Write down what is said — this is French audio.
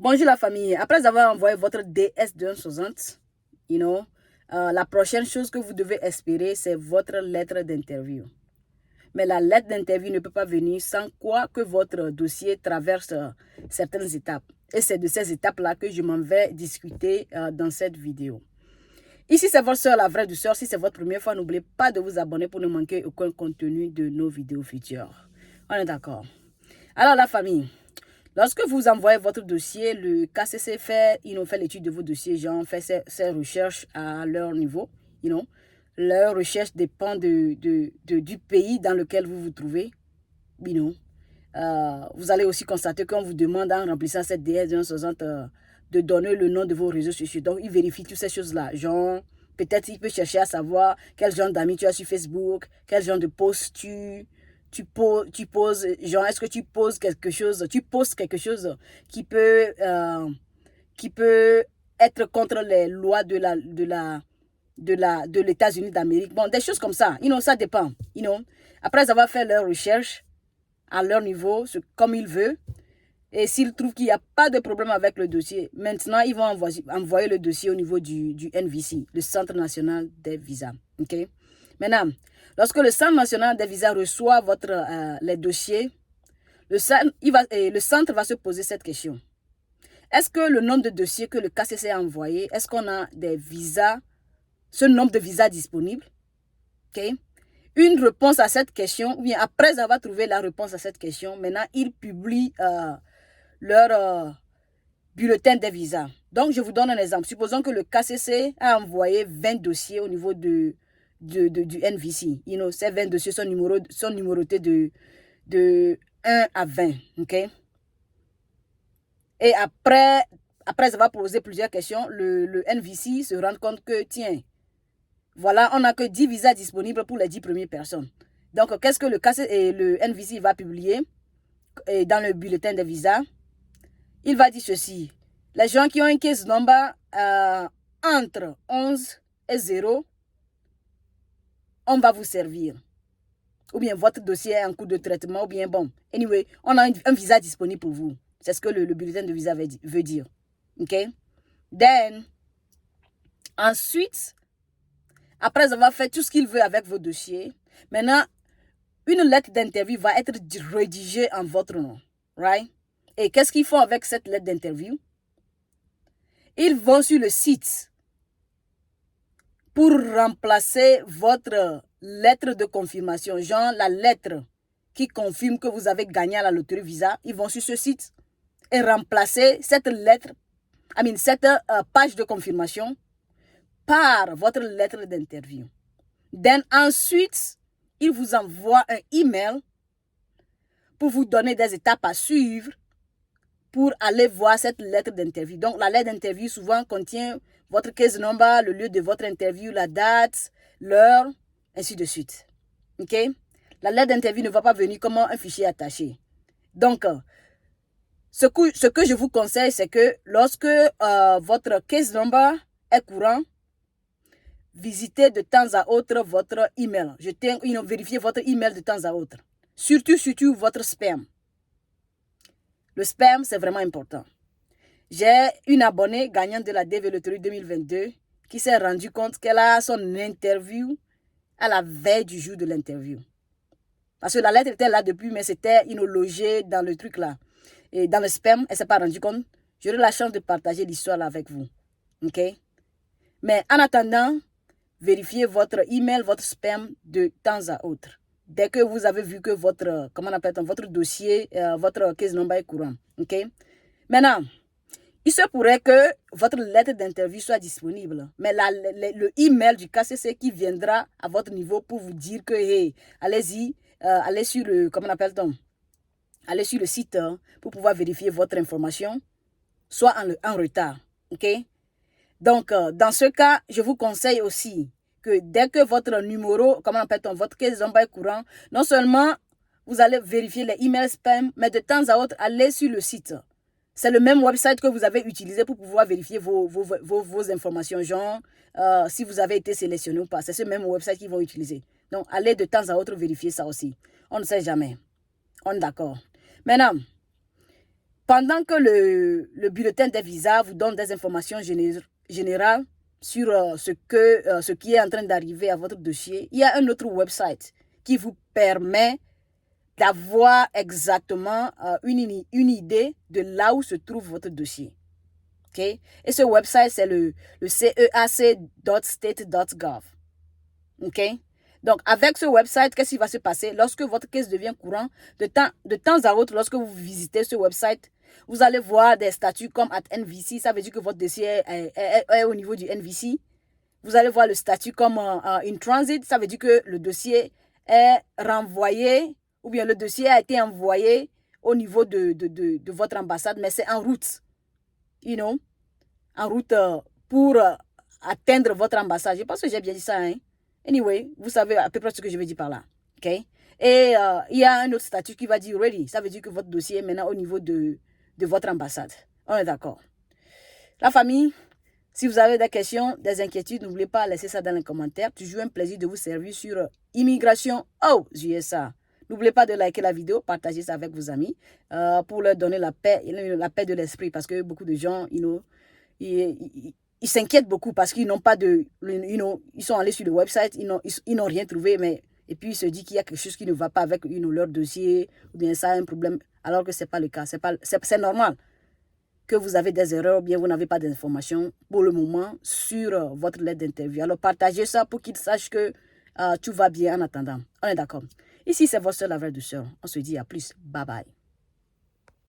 Bonjour la famille. Après avoir envoyé votre DS 260, la prochaine chose que vous devez espérer, c'est votre lettre d'interview. Mais la lettre d'interview ne peut pas venir sans quoi que votre dossier traverse certaines étapes. Et c'est de ces étapes-là que je m'en vais discuter dans cette vidéo. Ici, c'est votre soeur, la vraie douceur. Si c'est votre première fois, n'oubliez pas de vous abonner pour ne manquer aucun contenu de nos vidéos futures. On est d'accord. Alors la famille, lorsque vous envoyez votre dossier, le KCC fait l'étude de vos dossiers, genre fait ses recherches à leur niveau. Leur recherche dépend du pays dans lequel vous vous trouvez. Vous allez aussi constater qu'on vous demande en remplissant cette DS 160 de donner le nom de vos réseaux sociaux. Donc, il vérifie toutes ces choses-là. Genre, peut-être il peut chercher à savoir quel genre d'amis tu as sur Facebook, quel genre de post tu poses, genre, est-ce que tu poses quelque chose, tu postes quelque chose qui peut être contre les lois de l'États-Unis d'Amérique. Bon, des choses comme ça, ça dépend. Après avoir fait leur recherche à leur niveau, comme ils veulent, et s'ils trouvent qu'il n'y a pas de problème avec le dossier, maintenant, ils vont envoyer le dossier au niveau du NVC, le Centre national des visas. Okay? Maintenant, lorsque le Centre national des visas reçoit les dossiers, le centre va se poser cette question. Est-ce que le nombre de dossiers que le KCC a envoyé, est-ce qu'on a des visas, ce nombre de visas disponibles? Okay? Une réponse à cette question, ou bien après avoir trouvé la réponse à cette question, maintenant, ils publient leur bulletin des visas. Donc, je vous donne un exemple. Supposons que le KCC a envoyé 20 dossiers au niveau du NVC. Ces 20 dossiers sont numérotés de 1 à 20. Okay? Et après avoir posé plusieurs questions, le NVC se rend compte que, tiens, voilà, on n'a que 10 visas disponibles pour les 10 premières personnes. Donc, qu'est-ce que le KCC et le NVC va publier dans le bulletin des visas? Il va dire ceci. Les gens qui ont un case number entre 11 et 0, on va vous servir. Ou bien votre dossier est en cours de traitement, ou bien bon. Anyway, on a un visa disponible pour vous. C'est ce que le bulletin de visa veut dire. OK? Then, ensuite, après avoir fait tout ce qu'il veut avec vos dossiers, maintenant, une lettre d'interview va être rédigée en votre nom. Right? Et qu'est-ce qu'ils font avec cette lettre d'interview? Ils vont sur le site pour remplacer votre lettre de confirmation, genre la lettre qui confirme que vous avez gagné à la loterie Visa. Ils vont sur ce site et remplacer cette lettre, cette page de confirmation par votre lettre d'interview. Then ensuite, ils vous envoient un email pour vous donner des étapes à suivre pour aller voir cette lettre d'interview. Donc, la lettre d'interview souvent contient votre case number, le lieu de votre interview, la date, l'heure, ainsi de suite. OK? La lettre d'interview ne va pas venir comme un fichier attaché. Donc, ce que je vous conseille, c'est que lorsque votre case number est courant, visitez de temps à autre votre email. Vérifiez votre email de temps à autre. Surtout votre spam. Le spam, c'est vraiment important. J'ai une abonnée gagnante de la DV Loterie 2022 qui s'est rendue compte qu'elle a son interview à la veille du jour de l'interview. Parce que la lettre était là depuis, mais c'était logé dans le truc là. Et dans le spam, elle ne s'est pas rendue compte. J'aurai la chance de partager l'histoire avec vous. OK? Mais en attendant, vérifiez votre email, votre spam de temps à autre. Dès que vous avez vu que votre dossier, votre case number est courant. OK? Maintenant, il se pourrait que votre lettre d'interview soit disponible, mais le email du KCC qui viendra à votre niveau pour vous dire que, hey, allez-y, allez sur le, allez sur le site pour pouvoir vérifier votre information, soit en retard. OK? Donc, dans ce cas, je vous conseille aussi que dès que votre numéro, votre case number est courant, non seulement vous allez vérifier les emails spam, mais de temps à autre, allez sur le site. C'est le même website que vous avez utilisé pour pouvoir vérifier vos informations, genre si vous avez été sélectionné ou pas. C'est ce même website qu'ils vont utiliser. Donc, allez de temps à autre vérifier ça aussi. On ne sait jamais. On est d'accord. Maintenant, pendant que le bulletin des visas vous donne des informations générales sur ce qui est en train d'arriver à votre dossier, il y a un autre website qui vous permet d'avoir exactement une idée de là où se trouve votre dossier. Okay? Et ce website, c'est le ceac.state.gov. Okay? Donc, avec ce website, qu'est-ce qui va se passer? Lorsque votre case devient courant, de temps à autre, lorsque vous visitez ce website, vous allez voir des statuts comme at NVC. Ça veut dire que votre dossier est au niveau du NVC. Vous allez voir le statut comme in transit. Ça veut dire que le dossier est renvoyé ou bien le dossier a été envoyé au niveau de votre ambassade, mais c'est en route. You know, en route pour atteindre votre ambassade. Je pense que j'ai bien dit ça, hein? Anyway, vous savez à peu près ce que je veux dire par là. OK? Et il y a un autre statut qui va dire ready. Ça veut dire que votre dossier est maintenant au niveau de votre ambassade. On est d'accord. La famille, si vous avez des questions, des inquiétudes, n'oubliez pas de laisser ça dans les commentaires. Toujours un plaisir de vous servir sur Immigration aux USA. N'oubliez pas de liker la vidéo, partager ça avec vos amis pour leur donner la paix de l'esprit. Parce que beaucoup de gens, ils s'inquiètent beaucoup parce qu'ils n'ont pas de... ils sont allés sur le website, ils n'ont rien trouvé, et puis ils se disent qu'il y a quelque chose qui ne va pas avec leur dossier, ou bien ça a un problème, alors que ce n'est pas le cas. C'est normal que vous avez des erreurs, ou bien vous n'avez pas d'informations pour le moment sur votre lettre d'interview. Alors partagez ça pour qu'ils sachent que tout va bien en attendant. On est d'accord. Ici, c'est votre soeur, la vraie douceur. On se dit à plus. Bye bye.